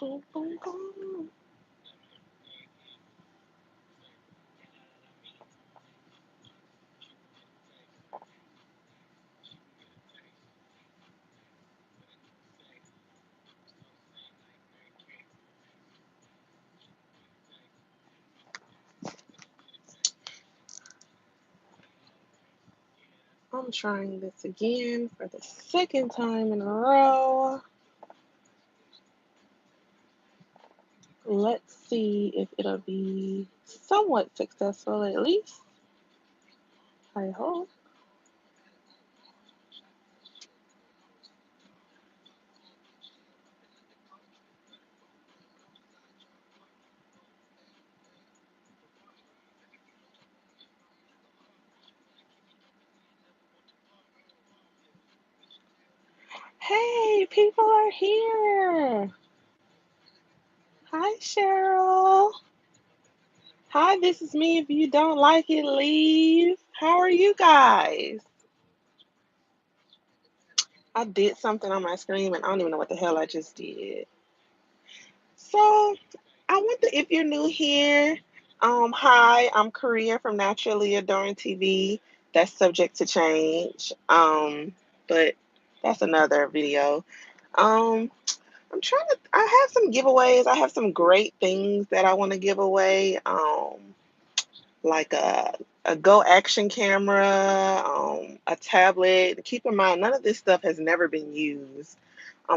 Boom, boom, boom. I'm trying this again for the second time in a row. Let's see if it'll be somewhat successful at least. I hope. Hey, people are here. Hi, Cheryl. Hi, this is me. If you don't like it, leave. How are you guys? I did something on my screen and I don't even know what the hell I just did. So, I wonder if you're new here. Hi, I'm Korea from Naturally Adoring TV. That's subject to change. But that's another video. Um, I have some giveaways. I have some great things that I want to give away. Like a Go Action camera, a tablet. Keep in mind, none of this stuff has never been used.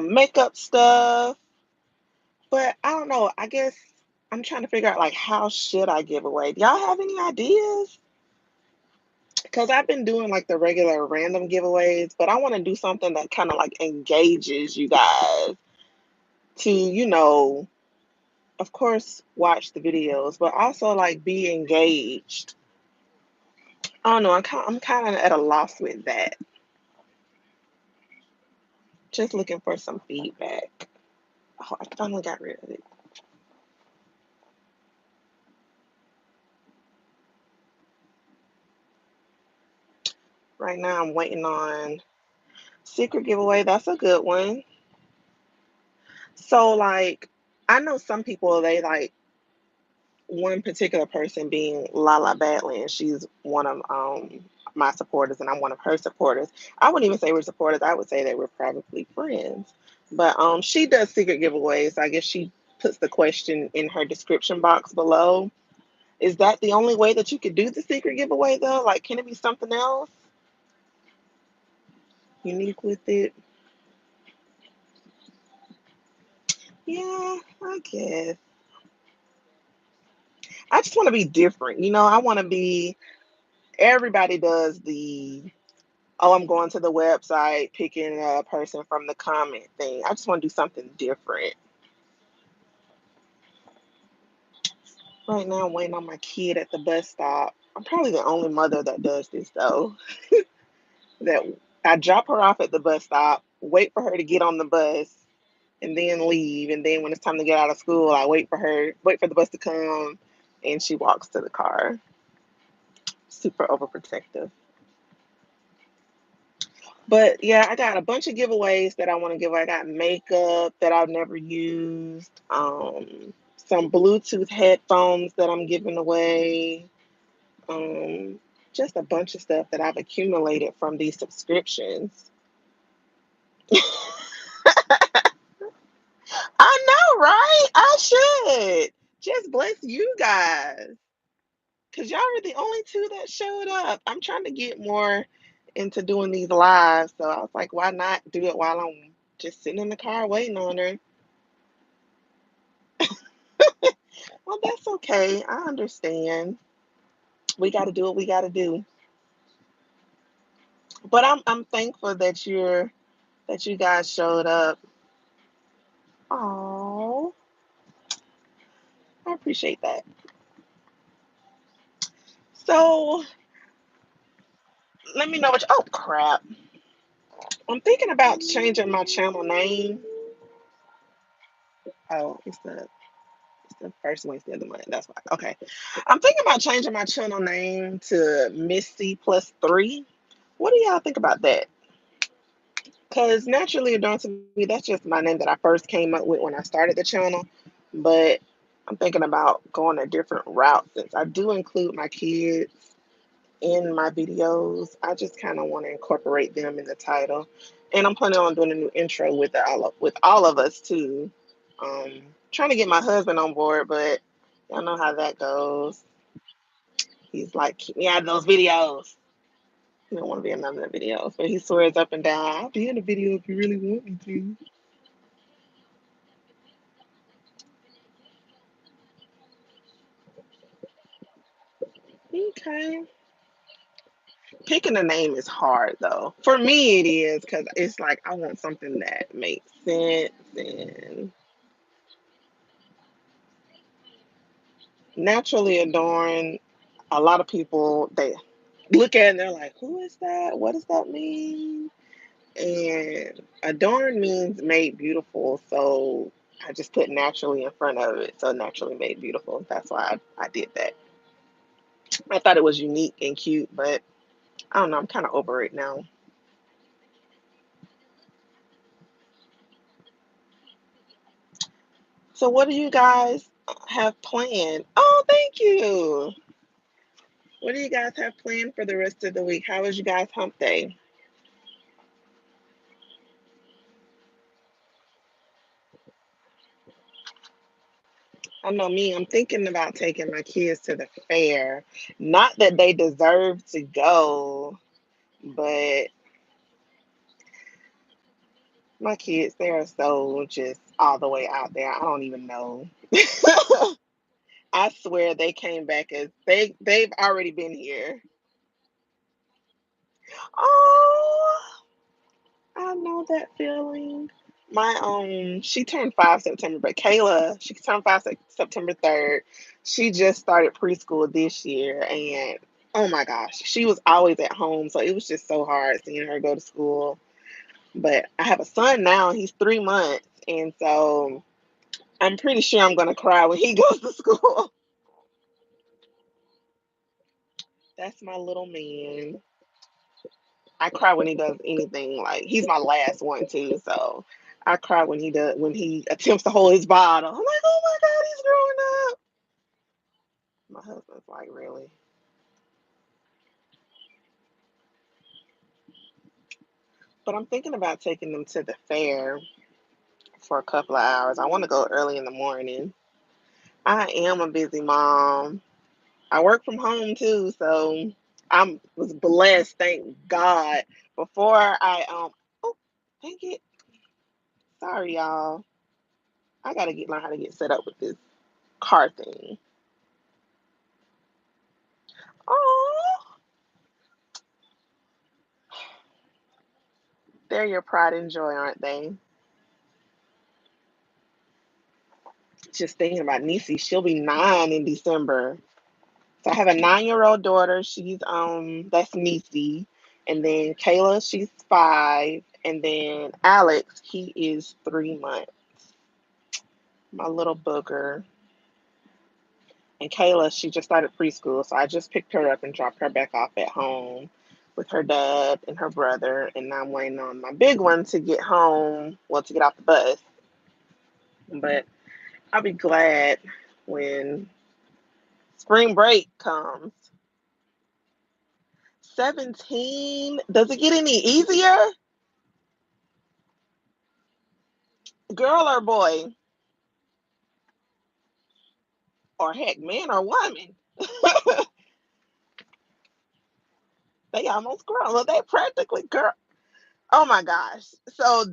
Makeup stuff, but I don't know. I guess I'm trying to figure out like how should I give away? Do y'all have any ideas? Because I've been doing like the regular random giveaways, but I want to do something that kind of like engages you guys to, of course, watch the videos, but also like be engaged. I don't know. I'm kind of at a loss with that. Just looking for some feedback. Oh, I finally got rid of it. Right now, I'm waiting on secret giveaway. That's a good one. So, like, I know some people, they like one particular person being Lala Badland, and she's one of my supporters, and I'm one of her supporters. I wouldn't even say we're supporters. I would say that we're probably friends. But she does secret giveaways. I guess she puts the question in her description box below. Is that the only way that you could do the secret giveaway though? Like, can it be something else unique with it? Yeah, I guess. I just want to be different. I want to be, everybody does the, oh, I'm going to the website, picking a person from the comment thing. I just want to do something different. Right now, I'm waiting on my kid at the bus stop. I'm probably the only mother that does this though. That I drop her off at the bus stop, wait for her to get on the bus, and then leave. And then when it's time to get out of school, I wait for the bus to come, and she walks to the car. Super overprotective. But yeah, I got a bunch of giveaways that I want to give away. I got makeup that I've never used, some Bluetooth headphones that I'm giving away, um, just a bunch of stuff that I've accumulated from these subscriptions. I know, right? I should just bless you guys because y'all were the only two that showed up. I'm trying to get more into doing these lives, so I was like, why not do it while I'm just sitting in the car waiting on her? Well, that's okay. I understand. We got to do what we got to do. But I'm thankful that you guys showed up. Oh, I appreciate that. So let me know what. Oh crap! I'm thinking about changing my channel name. Oh, it's the first Wednesday of the month. That's why. Okay, I'm thinking about changing my channel name to Missy plus three. What do y'all think about that? Cause naturally adorned to me, that's just my name that I first came up with when I started the channel. But I'm thinking about going a different route since I do include my kids in my videos. I just kind of want to incorporate them in the title, and I'm planning on doing a new intro with all of us too. Trying to get my husband on board, but y'all know how that goes. He's like, keep me out of those videos. He don't want to be in none of the videos, but he swears up and down, I'll be in the video if you really want me to. Okay. Picking a name is hard though. For me, it is because it's like I want something that makes sense and naturally adorned. A lot of people they look at it and they're like, "Who is that? What does that mean?" And adorn means made beautiful, so I just put naturally in front of it. So naturally made beautiful. That's why I did that. I thought it was unique and cute, but I don't know. I'm kind of over it now. So, what do you guys have planned? Oh, thank you. What do you guys have planned for the rest of the week? How was you guys' hump day? I know me, I'm thinking about taking my kids to the fair. Not that they deserve to go, but my kids, they are so just all the way out there. I don't even know. I swear they came back as they've already been here. Oh, I know that feeling. My she turned 5 September, but Kayla, she turned September 3rd. She just started preschool this year, and oh my gosh, she was always at home, so it was just so hard seeing her go to school. But I have a son now; he's 3 months, and so I'm pretty sure I'm gonna cry when he goes to school. That's my little man. I cry when he does anything. Like he's my last one too, so I cry when he attempts to hold his bottle. I'm like, oh my god, he's growing up. My husband's like, really? But I'm thinking about taking them to the fair for a couple of hours. I want to go early in the morning. I am a busy mom. I work from home too, so I was blessed, thank God. Before I oh, thank it. Sorry y'all. I gotta learn how to get set up with this car thing. Oh, they're your pride and joy, aren't they? Just thinking about Niecy, she'll be 9 in December. So I have a 9-year-old daughter. She's that's Niecy, and then Kayla, she's 5, and then Alex, he is 3 months. My little booger. And Kayla, she just started preschool, so I just picked her up and dropped her back off at home with her dad and her brother, and now I'm waiting on my big one to get home, well, to get off the bus. But I'll be glad when spring break comes. 17? Does it get any easier? Girl or boy? Or heck, man or woman? They almost grown. Well, they practically girl. Oh my gosh. So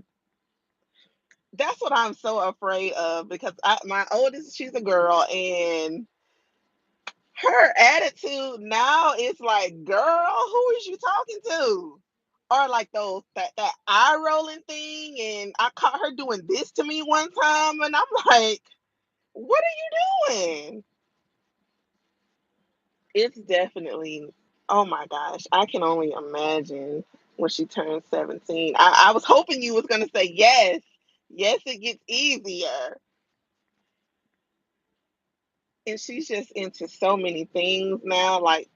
that's what I'm so afraid of because my oldest, she's a girl, and her attitude now is like, girl, who is you talking to? Or like that eye rolling thing, and I caught her doing this to me one time, and I'm like, what are you doing? It's definitely, oh my gosh, I can only imagine when she turns 17. I was hoping you was gonna say yes. Yes, it gets easier. And she's just into so many things now. Like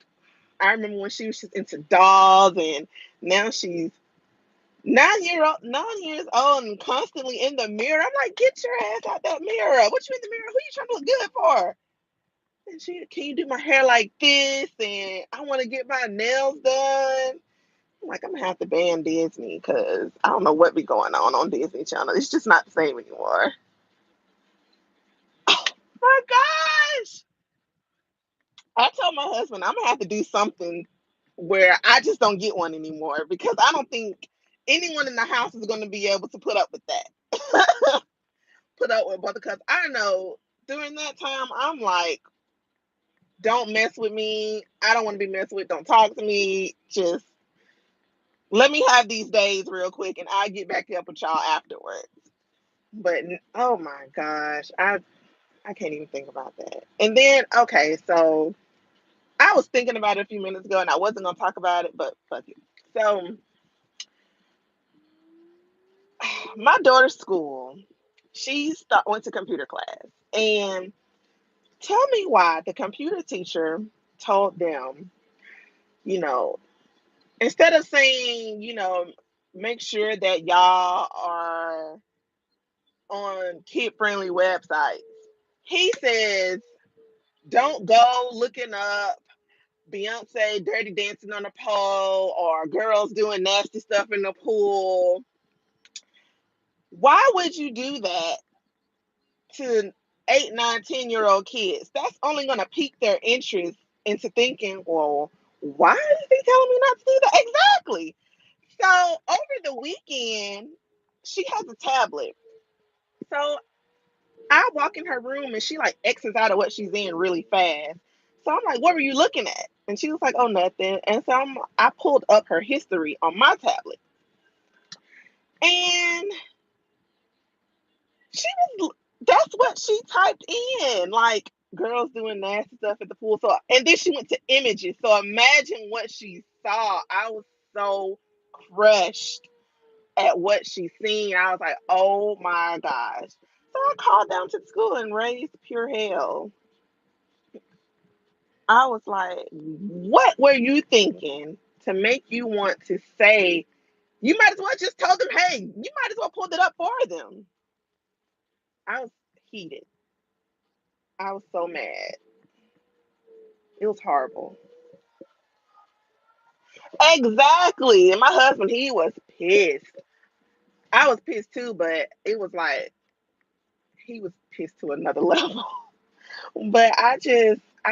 I remember when she was just into dolls, and now she's 9 years old and constantly in the mirror. I'm like, get your ass out that mirror. What you in the mirror? Who you trying to look good for? And she, can you do my hair like this? And I want to get my nails done. I'm like, I'm gonna have to ban Disney because I don't know what be going on Disney Channel. It's just not the same anymore. My gosh! I told my husband I'm gonna have to do something where I just don't get one anymore because I don't think anyone in the house is gonna be able to put up with that. Put up with both because I know during that time I'm like, don't mess with me. I don't want to be messed with. Don't talk to me. Just let me have these days real quick and I'll get back up with y'all afterwards. But oh my gosh, I can't even think about that. And then okay, so I was thinking about it a few minutes ago and I wasn't gonna talk about it, but fuck it. So my daughter's school, went to computer class. And tell me why the computer teacher told them, you know, instead of saying, make sure that y'all are on kid friendly websites, he says, don't go looking up Beyonce dirty dancing on a pole or girls doing nasty stuff in the pool. Why would you do that to 8, 9, 10-year-old kids? That's only going to pique their interest into thinking, well, why is he telling me not to do that? Exactly. So over the weekend, she has a tablet. So I walk in her room and she like X's out of what she's in really fast. So I'm like, what were you looking at? And she was like, oh, nothing. And so I pulled up her history on my tablet. And she was, that's what she typed in. Like, girls doing nasty stuff at the pool. So, and then she went to images. So imagine what she saw. I was so crushed at what she seen. I was like, oh my gosh. So I called down to the school and raised pure hell. I was like, what were you thinking to make you want to say, you might as well just told them, hey, you might as well pulled it up for them. I was heated. I was so mad. It was horrible. Exactly. And my husband, he was pissed. I was pissed too, but it was like he was pissed to another level. But I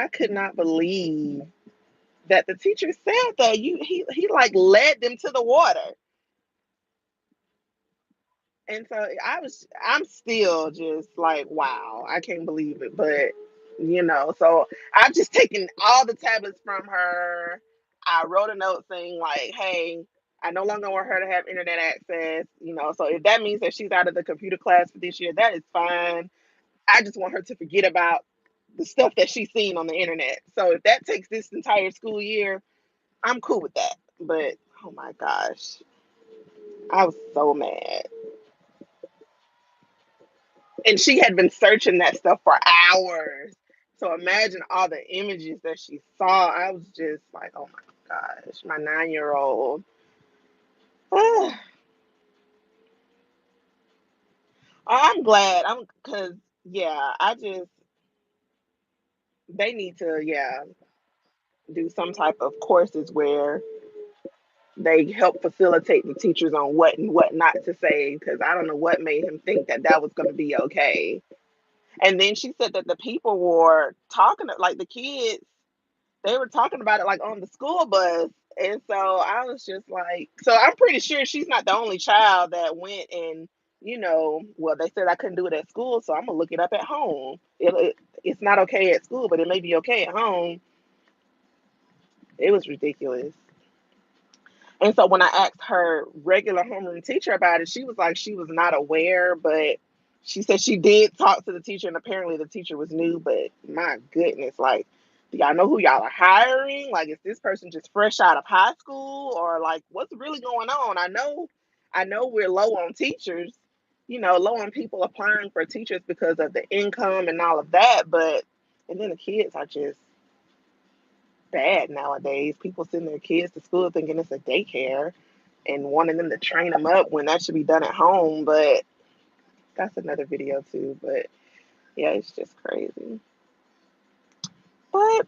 could not believe that the teacher said that he like led them to the water. And so I'm still just like, wow, I can't believe it. But, so I've just taken all the tablets from her. I wrote a note saying, like, hey, I no longer want her to have internet access. So if that means that she's out of the computer class for this year, that is fine. I just want her to forget about the stuff that she's seen on the internet. So if that takes this entire school year, I'm cool with that. But oh my gosh, I was so mad. And she had been searching that stuff for hours. So imagine all the images that she saw. I was just like, oh my gosh, my 9-year old. I'm glad. I'm because yeah, they need to do some type of courses where they help facilitate the teachers on what and what not to say because I don't know what made him think that that was going to be okay. And then she said that the people were talking like the kids, they were talking about it like on the school bus. And so I was just like, so I'm pretty sure she's not the only child that went and, well, they said I couldn't do it at school, so I'm gonna look it up at home. It's not okay at school, but it may be okay at home. It was ridiculous. And so when I asked her regular homeroom teacher about it, she was like she was not aware, but she said she did talk to the teacher, and apparently the teacher was new. But my goodness, like, do y'all know who y'all are hiring? Like, is this person just fresh out of high school, or like, what's really going on? I know we're low on teachers, low on people applying for teachers because of the income and all of that. But and then the kids are just bad nowadays. People send their kids to school thinking it's a daycare. and wanting them to train them up when that should be done at home. But that's another video too. But yeah, it's just crazy. But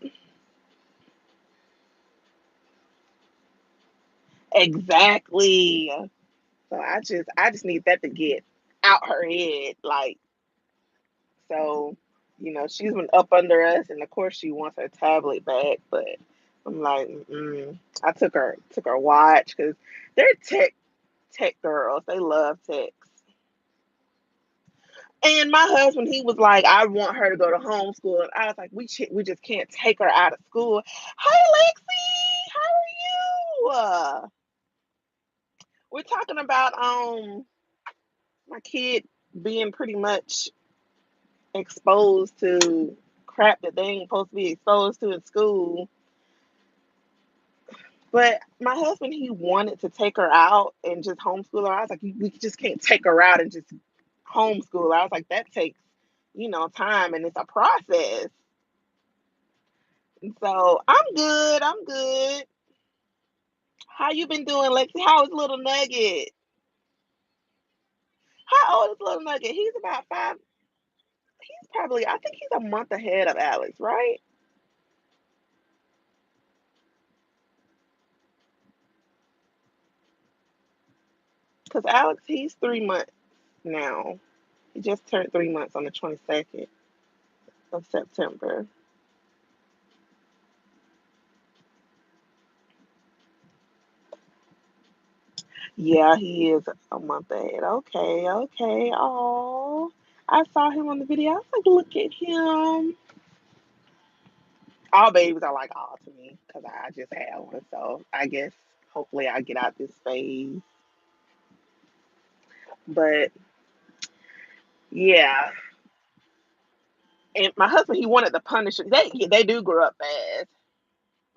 exactly. So I just need that to get out her head. Like, so, she's been up under us, and of course she wants her tablet back. But I'm like, I took her watch because they're tech girls. They love tech. And my husband, he was like, I want her to go to homeschool. And I was like, we just can't take her out of school. Hey, Lexi, how are you? We're talking about my kid being pretty much exposed to crap that they ain't supposed to be exposed to in school. But my husband, he wanted to take her out and just homeschool her. I was like, we just can't take her out and just homeschool her. I was like, that takes, time and it's a process. And so I'm good. I'm good. How you been doing, Lexi? How is little Nugget? How old is little Nugget? He's about 5. He's probably, I think he's a month ahead of Alex, right? Because Alex, he's 3 months now. He just turned 3 months on the 22nd of September. Yeah, he is a month ahead. Okay, okay. Oh, I saw him on the video. I was like, look at him. All babies are like all to me because I just had one. So I guess hopefully I get out this phase. But yeah, and my husband, he wanted to punish it. They do grow up fast.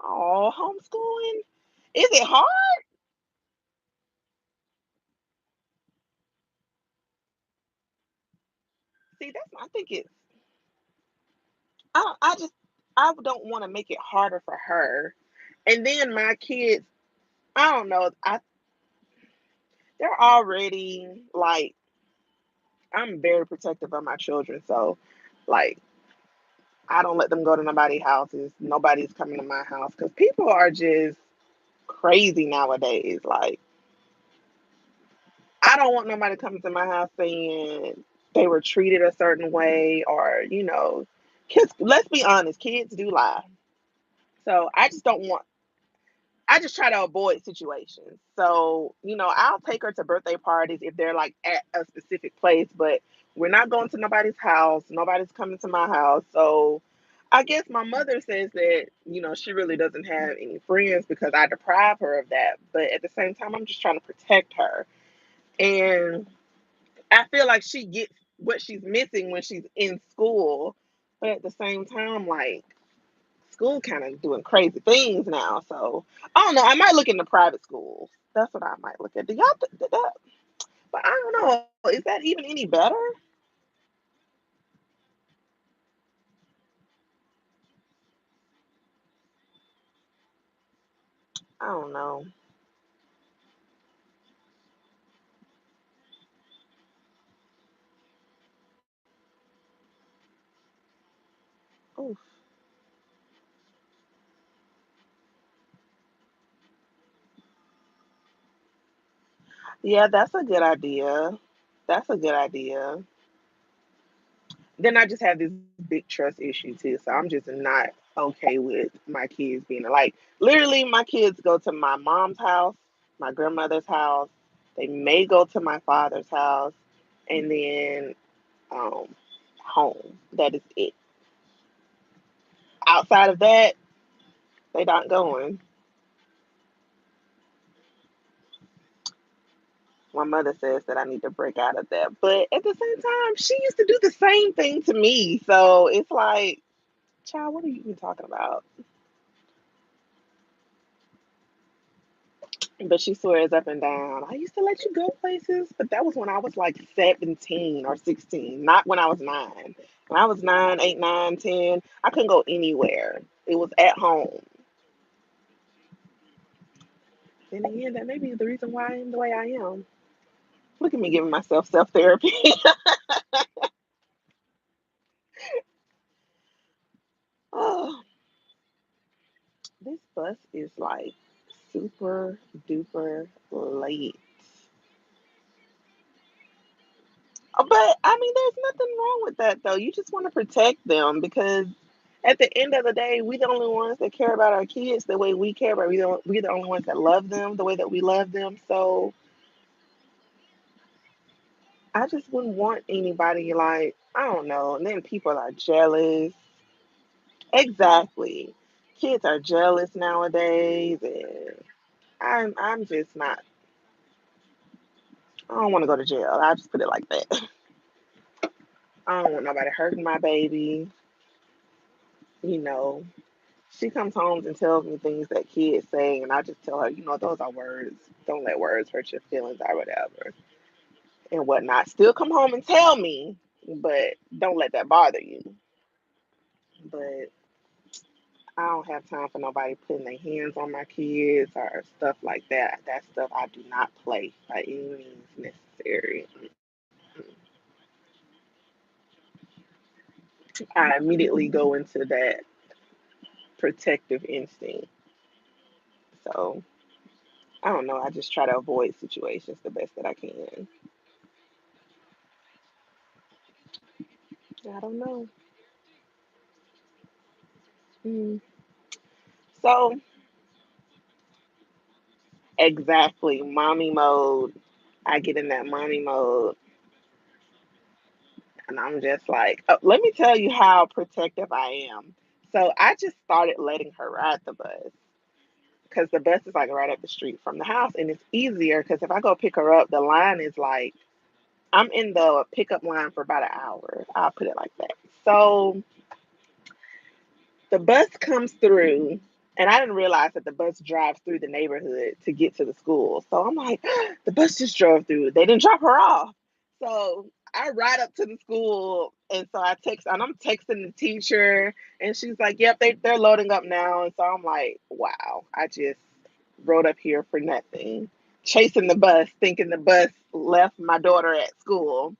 Oh, homeschooling. Is it hard? See, I think it's. I just I don't want to make it harder for her. And then my kids, I don't know. They're already like, I'm very protective of my children, so like I don't let them go to nobody's houses. Nobody's coming to my house because people are just crazy nowadays. Like, I don't want nobody coming to my house saying they were treated a certain way, or kids. Let's be honest, kids do lie. So I just try to avoid situations. So, I'll take her to birthday parties if they're like at a specific place, but we're not going to nobody's house. Nobody's coming to my house. So, I guess my mother says that, she really doesn't have any friends because I deprive her of that. But at the same time, I'm just trying to protect her. And I feel like she gets what she's missing when she's in school. But at the same time, like, school kind of doing crazy things now. So I don't know. I might look into private schools. That's what I might look at. Do y'all that? But I don't know. Is that even any better? I don't know. Oof. Yeah, that's a good idea. That's a good idea. Then I just have this big trust issue too. So I'm just not okay with my kids being like, literally my kids go to my mom's house, my grandmother's house. They may go to my father's house, and then um home. That is it. Outside of that, they not going. My mother says that I need to break out of that. But at the same time, she used to do the same thing to me. So it's like, child, what are you even talking about? But she swears up and down, I used to let you go places, but that was when I was like 17 or 16, not when I was 9. When I was 9, 8, 9, 10, I couldn't go anywhere. It was at home. Then again, that may be the reason why I am the way I am. Look at me giving myself self therapy. Oh, this bus is like super duper late. But I mean, there's nothing wrong with that though. You just want to protect them because at the end of the day, we the only ones that care about our kids the way we care about. We the only ones that love them the way that we love them. So I just wouldn't want anybody like I don't know. And then people are jealous. Exactly. Kids are jealous nowadays, and I'm just not. I don't want to go to jail. I just put it like that. I don't want nobody hurting my baby. You know, she comes home and tells me things that kids say, and I just tell her, those are words. Don't let words hurt your feelings or whatever and whatnot. Still come home and tell me, but don't let that bother you. But I don't have time for nobody putting their hands on my kids or stuff like that. That stuff I do not play by any means necessary. I immediately go into that protective instinct. So I don't know. I just try to avoid situations the best that I can. I don't know. Mm. So exactly, mommy mode. I get in that mommy mode, and I'm just like, oh, let me tell you how protective I am. So I just started letting her ride the bus because the bus is like right up the street from the house, and it's easier because if I go pick her up, the line is like I'm in the pickup line for about an hour. I'll put it like that. So the bus comes through, and I didn't realize that the bus drives through the neighborhood to get to the school. So I'm like, the bus just drove through. They didn't drop her off. So I ride up to the school, and so I text, and I'm texting the teacher, and she's like, "Yep, they're loading up now." And so I'm like, "Wow, I just rode up here for nothing, chasing the bus, thinking the bus left my daughter at school."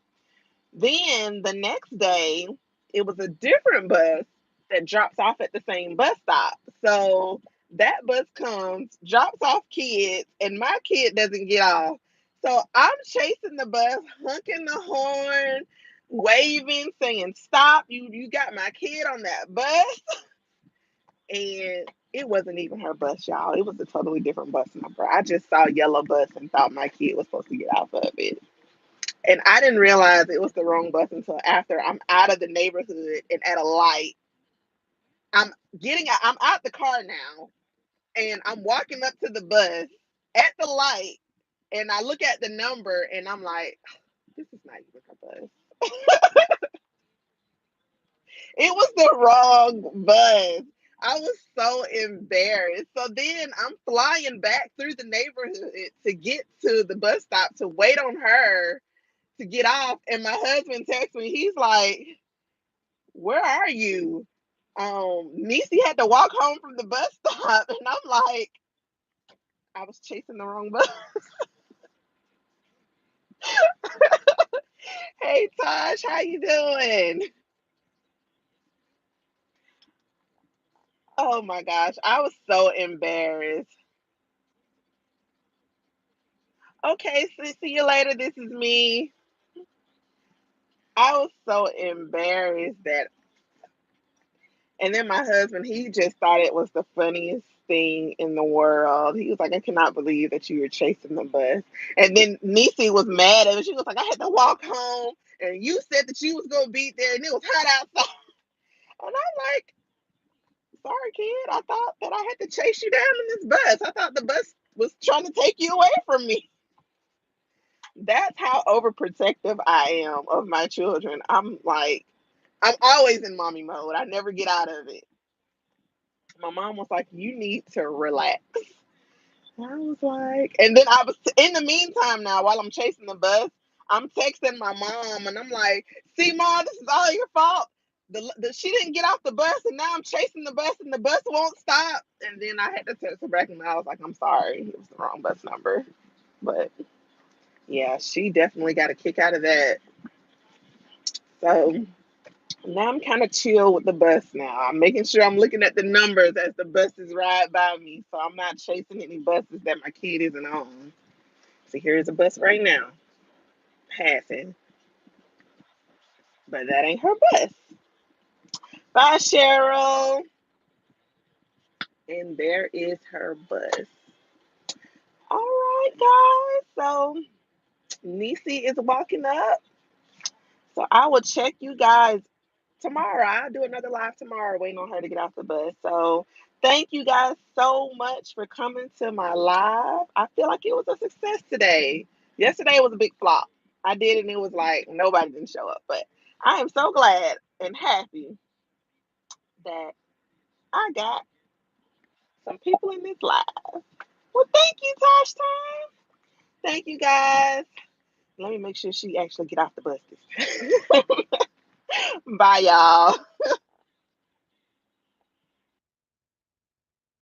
Then the next day, it was a different bus that drops off at the same bus stop. So that bus comes, drops off kids, and my kid doesn't get off. So I'm chasing the bus, honking the horn, waving, saying, "Stop, you got my kid on that bus." And it wasn't even her bus, y'all. It was a totally different bus number. I just saw yellow bus and thought my kid was supposed to get off of it. And I didn't realize it was the wrong bus until after I'm out of the neighborhood and at a light. I'm out the car now and I'm walking up to the bus at the light and I look at the number and I'm like, this is not even her bus. It was the wrong bus. I was so embarrassed. So then I'm flying back through the neighborhood to get to the bus stop to wait on her to get off. And my husband texts me, he's like, where are you? Niecy had to walk home from the bus stop, and I'm like, I was chasing the wrong bus. Hey Tosh, how you doing? Oh my gosh, I was so embarrassed. Okay, see you later. This is me. I was so embarrassed that and then my husband, he just thought it was the funniest thing in the world. He was like, I cannot believe that you were chasing the bus. And then Niecy was mad at me. She was like, I had to walk home and you said that you was gonna be there and it was hot outside. And I'm like, sorry, kid. I thought that I had to chase you down in this bus. I thought the bus was trying to take you away from me. That's how overprotective I am of my children. I'm like, I'm always in mommy mode. I never get out of it. My mom was like, "You need to relax." I was like, and then I was in the meantime now while I'm chasing the bus, I'm texting my mom and I'm like, "See, mom, this is all your fault. She didn't get off the bus, and now I'm chasing the bus, and the bus won't stop. And then I had to text her back, and I was like, "I'm sorry, it was the wrong bus number." But yeah, she definitely got a kick out of that. So now I'm kind of chill with the bus now. I'm making sure I'm looking at the numbers as the buses ride by me, so I'm not chasing any buses that my kid isn't on. So here's a bus right now passing, but that ain't her bus. Bye, Cheryl. And there is her bus. All right, guys. So Nisi is walking up. So I will check you guys tomorrow. I'll do another live tomorrow, waiting on her to get off the bus. So thank you guys so much for coming to my live. I feel like it was a success today. Yesterday was a big flop. I did it and it was like nobody didn't show up. But I am so glad and happy that I got some people in this live. Well, thank you, Tosh Time. Thank you guys. Let me make sure she actually get off the bus. Bye, y'all.